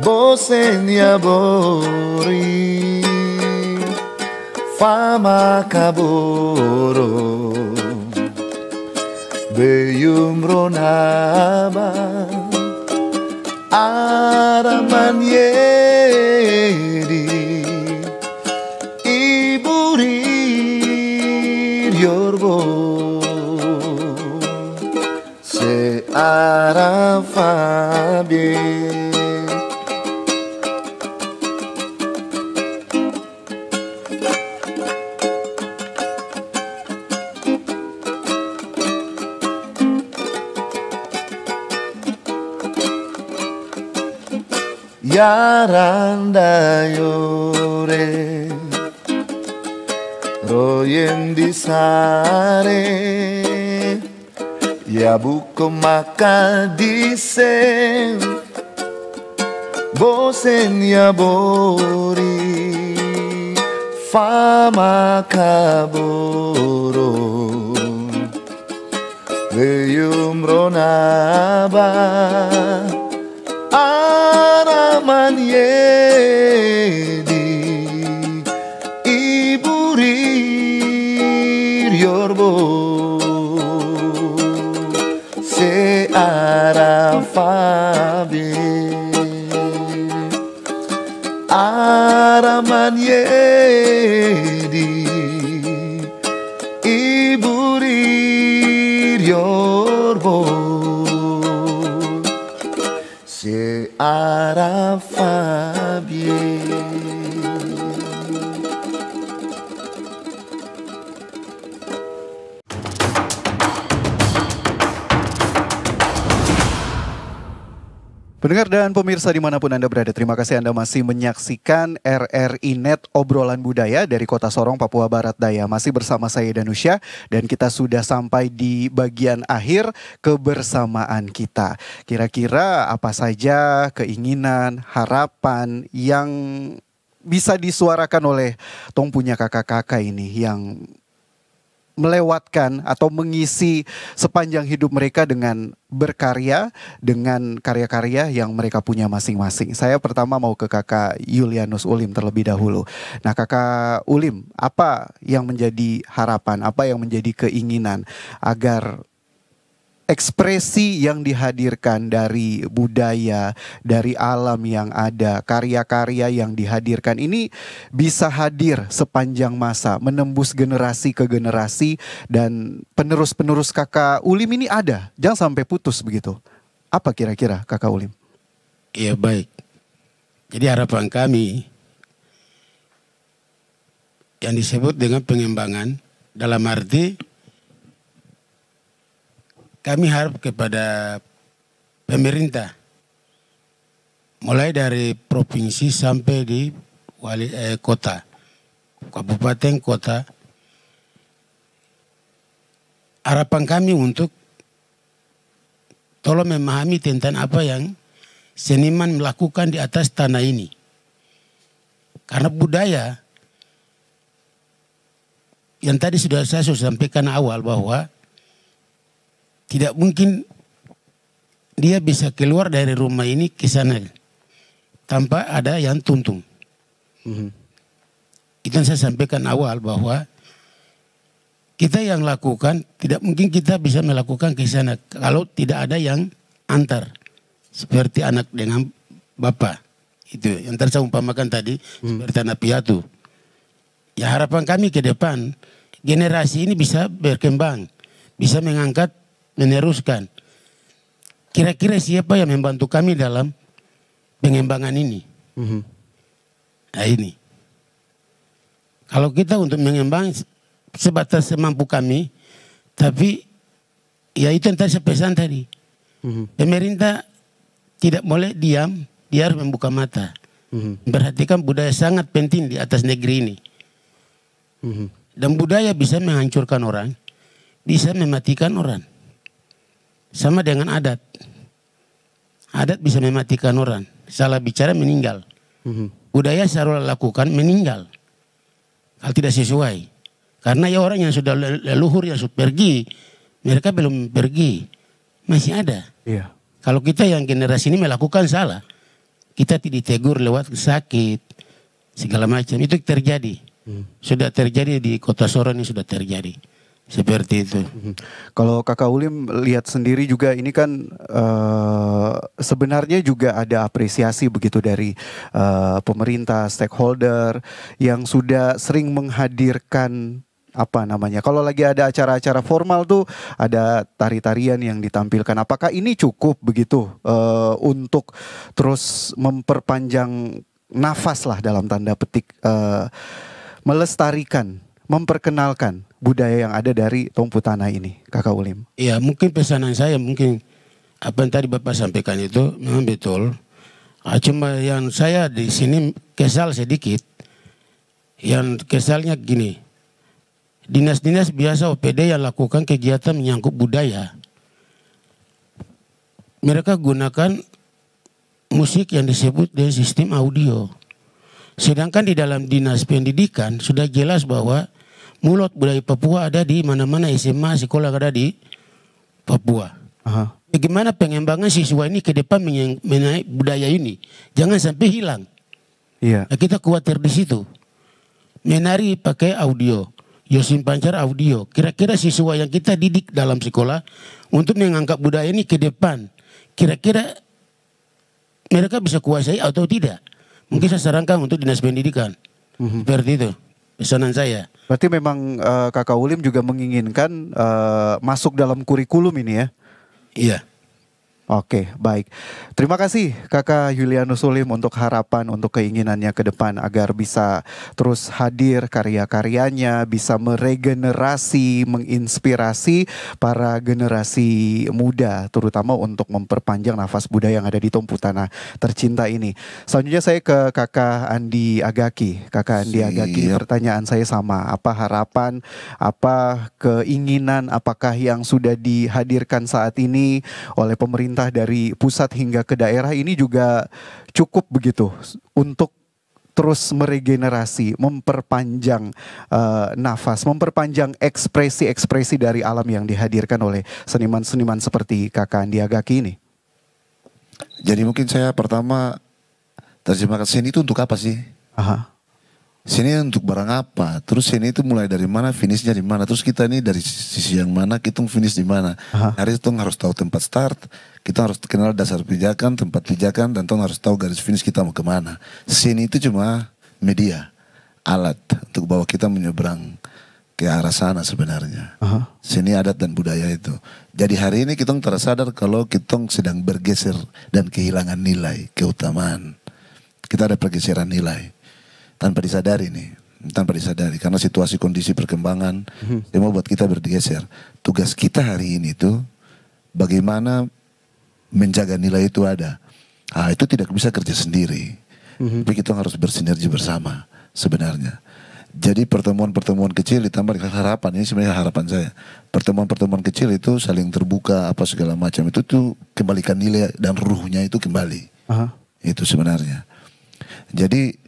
Bosen ya bori Fama kaboro Beyum ronaba Araman yedi Iburir yorbo Se arafabe Yaranda yore Royen di sare Ya buko maka disen Bosen ya bori Fama kaboro Beyum ronaba Araman yedi Iburir yorbo Se arafabe Araman yedi Iburir yorbo Se arafabie Pendengar dan pemirsa dimanapun Anda berada, terima kasih Anda masih menyaksikan RRI Net Obrolan Budaya dari Kota Sorong, Papua Barat Daya. Masih bersama saya Danusya dan kita sudah sampai di bagian akhir kebersamaan kita. Kira-kira apa saja keinginan, harapan yang bisa disuarakan oleh tong punya kakak-kakak ini yang melewatkan atau mengisi sepanjang hidup mereka dengan berkarya, dengan karya-karya yang mereka punya masing-masing. Saya pertama mau ke kakak Julianus Ulim terlebih dahulu. Nah kakak Ulim, apa yang menjadi harapan, apa yang menjadi keinginan agar ekspresi yang dihadirkan dari budaya, dari alam yang ada, karya-karya yang dihadirkan ini bisa hadir sepanjang masa, menembus generasi ke generasi, dan penerus-penerus kakak Ulim ini ada, jangan sampai putus begitu. Apa kira-kira kakak Ulim? Iya baik. Jadi harapan kami yang disebut dengan pengembangan dalam arti kami harap kepada pemerintah mulai dari provinsi sampai di kota, kabupaten, kota. Harapan kami untuk tolong memahami tentang apa yang seniman melakukan di atas tanah ini. Karena budaya yang tadi saya sudah sampaikan awal bahwa tidak mungkin dia bisa keluar dari rumah ini ke sana tanpa ada yang tuntun. Itu yang saya sampaikan awal bahwa kita yang lakukan tidak mungkin kita bisa melakukan ke sana kalau tidak ada yang antar. Seperti anak dengan bapak. Itu yang tadi saya umpamakan tadi seperti anak piatu. Ya harapan kami ke depan generasi ini bisa berkembang, bisa mengangkat, meneruskan. Kira-kira siapa yang membantu kami dalam pengembangan ini? Nah ini. Kalau kita untuk mengembang sebatas semampu kami, tapi ya itu yang tadi saya pesan tadi. Pemerintah tidak boleh diam, dia harus membuka mata. Memperhatikan budaya sangat penting di atas negeri ini. Dan budaya bisa menghancurkan orang, bisa mematikan orang. Sama dengan adat. Adat bisa mematikan orang. Salah bicara meninggal. Budaya selalu lakukan meninggal. Kalau tidak sesuai. Karena ya orang yang sudah leluhur yang sudah pergi. Mereka belum pergi. Masih ada. Iya. Kalau kita yang generasi ini melakukan salah. Kita tidak ditegur lewat sakit. Segala macam. Itu terjadi. Sudah terjadi di Kota Sorong ini sudah terjadi. Seperti itu. Kalau kakak Ulim lihat sendiri juga ini kan sebenarnya juga ada apresiasi begitu dari pemerintah, stakeholder yang sudah sering menghadirkan apa namanya. Kalau lagi ada acara-acara formal tuh ada tari-tarian yang ditampilkan. Apakah ini cukup begitu untuk terus memperpanjang nafas lah dalam tanda petik melestarikan, memperkenalkan budaya yang ada dari Tongpu Tanah ini, kakak Ulim? Iya, mungkin pesanan saya mungkin apa yang tadi Bapak sampaikan itu memang betul. Cuma yang saya di sini kesal sedikit. Yang kesalnya gini, dinas-dinas biasa OPD yang lakukan kegiatan menyangkut budaya, mereka gunakan musik yang disebut dengan sistem audio. Sedangkan di dalam dinas pendidikan sudah jelas bahwa mulut budaya Papua ada di mana-mana SMA, sekolah ada di Papua. Bagaimana pengembangan siswa ini ke depan mengenai budaya ini? Jangan sampai hilang. Iya. Nah, kita khawatir di situ. Menari pakai audio, Yosin Pancar audio. Kira-kira siswa yang kita didik dalam sekolah untuk mengangkat budaya ini ke depan, kira-kira mereka bisa kuasai atau tidak? Mungkin saya sarankan untuk dinas pendidikan. Seperti itu pesanan saya. Berarti memang kakak Ulim juga menginginkan masuk dalam kurikulum ini ya? Iya. Oke, baik. Terima kasih Kakak Julianus Sulim untuk harapan, untuk keinginannya ke depan agar bisa terus hadir karya-karyanya, bisa meregenerasi, menginspirasi para generasi muda, terutama untuk memperpanjang nafas budaya yang ada di Tumpu Tanah Tercinta ini. Selanjutnya saya ke Kakak Andi Agaki. Kakak Andi Agaki, Siap. pertanyaan saya sama. Apa harapan, apa keinginan, apakah yang sudah dihadirkan saat ini oleh pemerintah dari pusat hingga ke daerah ini juga cukup begitu untuk terus meregenerasi, memperpanjang nafas, memperpanjang ekspresi-ekspresi dari alam yang dihadirkan oleh seniman-seniman seperti Kakak Andi Agaki ini? Jadi mungkin saya pertama terjemahkan seni itu untuk apa sih? Aha. Seni untuk barang apa? Terus seni itu mulai dari mana, finishnya di mana? Terus kita ini dari sisi yang mana, kita finish di mana? Hari itu harus tahu tempat start, kita harus kenal dasar pijakan, tempat pijakan, dan harus tahu garis finish kita mau kemana. Seni itu cuma media, alat untuk bawa kita menyeberang ke arah sana sebenarnya. Seni, adat, dan budaya itu. Jadi hari ini kita tersadar kalau kita sedang bergeser dan kehilangan nilai, keutamaan. Kita ada pergeseran nilai. Tanpa disadari nih, tanpa disadari karena situasi kondisi perkembangan semua buat kita bergeser. Tugas kita hari ini tuh bagaimana menjaga nilai itu ada. Itu tidak bisa kerja sendiri, tapi kita harus bersinergi bersama sebenarnya. Jadi pertemuan-pertemuan kecil ditambah dengan harapan, ini sebenarnya harapan saya. Pertemuan-pertemuan kecil itu saling terbuka apa segala macam itu tuh kembalikan nilai dan ruhnya itu kembali. Itu sebenarnya. Jadi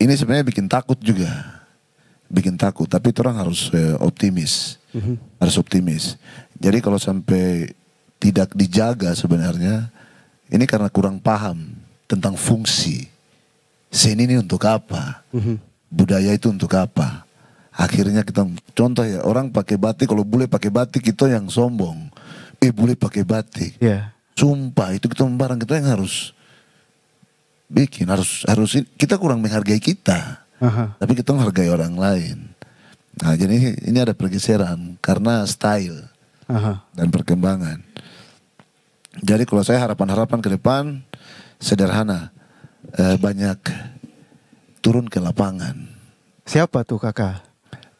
ini sebenarnya bikin takut juga, bikin takut. Tapi orang harus optimis, harus optimis. Jadi kalau sampai tidak dijaga sebenarnya, ini karena kurang paham tentang fungsi. Seni ini untuk apa? Budaya itu untuk apa? Akhirnya kita contoh ya, orang pakai batik, kalau bule pakai batik kita yang sombong. Bule pakai batik. Sumpah itu kita barang kita yang harus bikin, harus kita kurang menghargai kita, tapi kita menghargai orang lain. Nah jadi ini ada pergeseran karena style dan perkembangan. Jadi kalau saya harapan-harapan ke depan sederhana, banyak turun ke lapangan. Siapa tuh Kakak?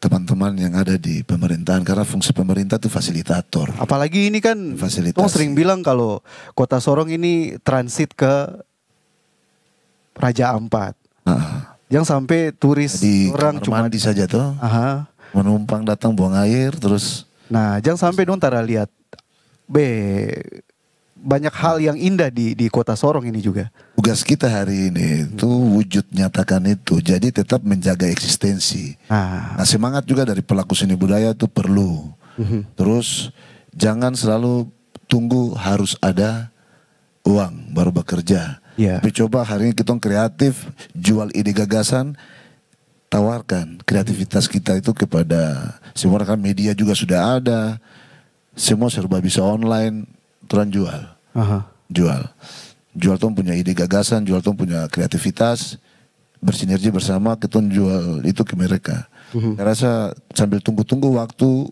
Teman-teman yang ada di pemerintahan, karena fungsi pemerintah itu fasilitator. Apalagi ini kan, Tong sering bilang kalau Kota Sorong ini transit ke Raja Ampat. Jangan sampai turis di orang cuma mandi saja tuh. Menumpang datang buang air terus. Nah, jangan sampai Tara lihat banyak hal yang indah di Kota Sorong ini juga. Tugas kita hari ini itu wujud nyatakan itu. Jadi tetap menjaga eksistensi. Nah, semangat juga dari pelaku seni budaya itu perlu. Terus jangan selalu tunggu harus ada uang baru bekerja. Tapi coba hari ini kita kreatif, jual ide gagasan, tawarkan kreativitas kita itu kepada semua. Kan media juga sudah ada, semua serba bisa online, terus jual. Jual tuh punya ide gagasan, jual tuh punya kreativitas, bersinergi bersama, kita jual itu ke mereka. Saya rasa sambil tunggu-tunggu waktu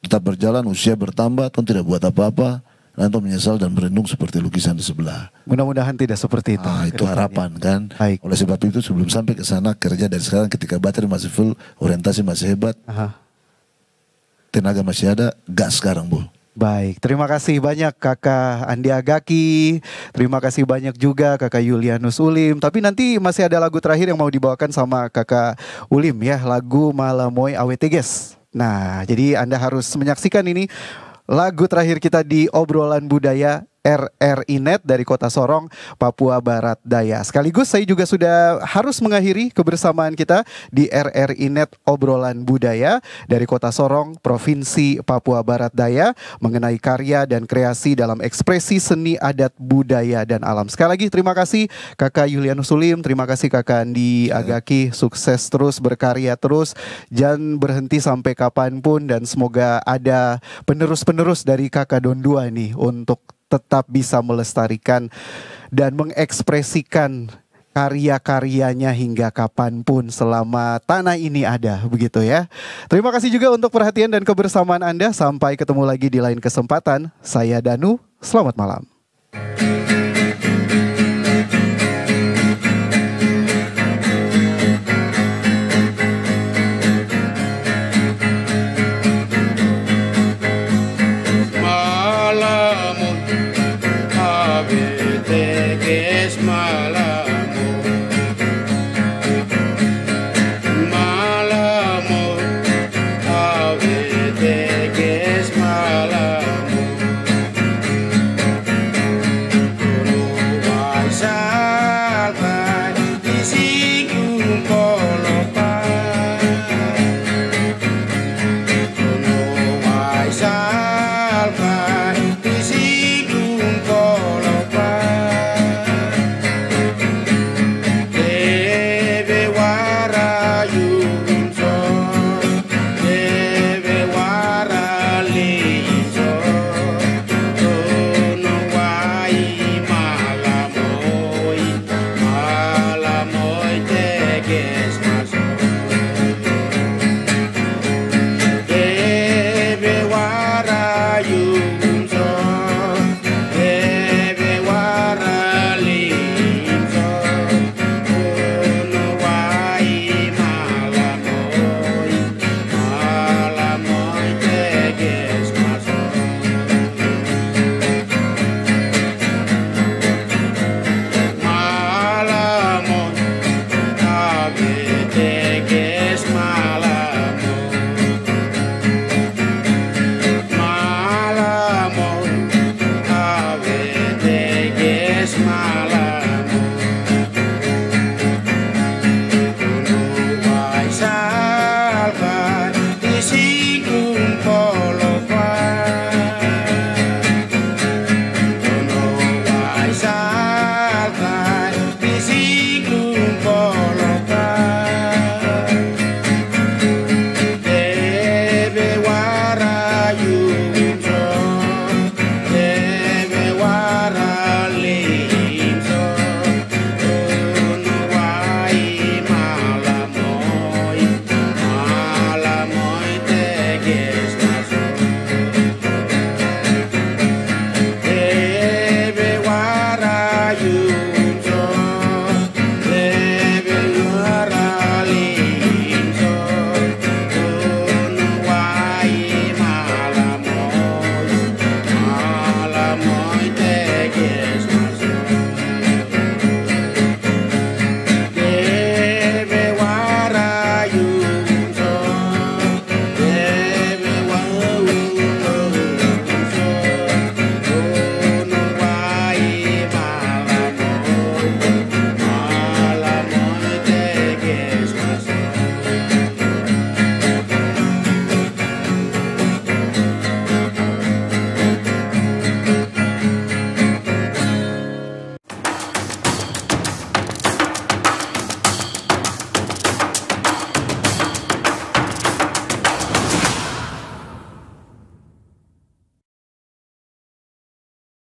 tetap berjalan, usia bertambah, tuh tidak buat apa-apa. Nanti menyesal dan merendung seperti lukisan di sebelah. Mudah-mudahan tidak seperti itu. Itu harapan kan. Oleh sebab itu sebelum sampai ke sana, kerja dari sekarang ketika baterai masih full, orientasi masih hebat, tenaga masih ada, gas sekarang Bu. Baik, terima kasih banyak Kakak Andi Agaki. Terima kasih banyak juga Kakak Julianus Sulim. Tapi nanti masih ada lagu terakhir yang mau dibawakan sama Kakak Ulim ya, lagu Malamoy Aweteges. Nah, jadi Anda harus menyaksikan ini lagu terakhir kita di obrolan budaya RRI Net dari Kota Sorong, Papua Barat Daya. Sekaligus saya juga sudah harus mengakhiri kebersamaan kita di RRI Net obrolan budaya dari Kota Sorong, Provinsi Papua Barat Daya, mengenai karya dan kreasi dalam ekspresi seni, adat, budaya, dan alam. Sekali lagi terima kasih Kakak Julianus Sulim, terima kasih Kakak Andi Agaki, sukses terus, berkarya terus, jangan berhenti sampai kapanpun, dan semoga ada penerus-penerus dari Kakak Dondua nih untuk tetap bisa melestarikan dan mengekspresikan karya-karyanya hingga kapanpun selama tanah ini ada, begitu ya. Terima kasih juga untuk perhatian dan kebersamaan Anda. Sampai ketemu lagi di lain kesempatan. Saya Danu, selamat malam. Salva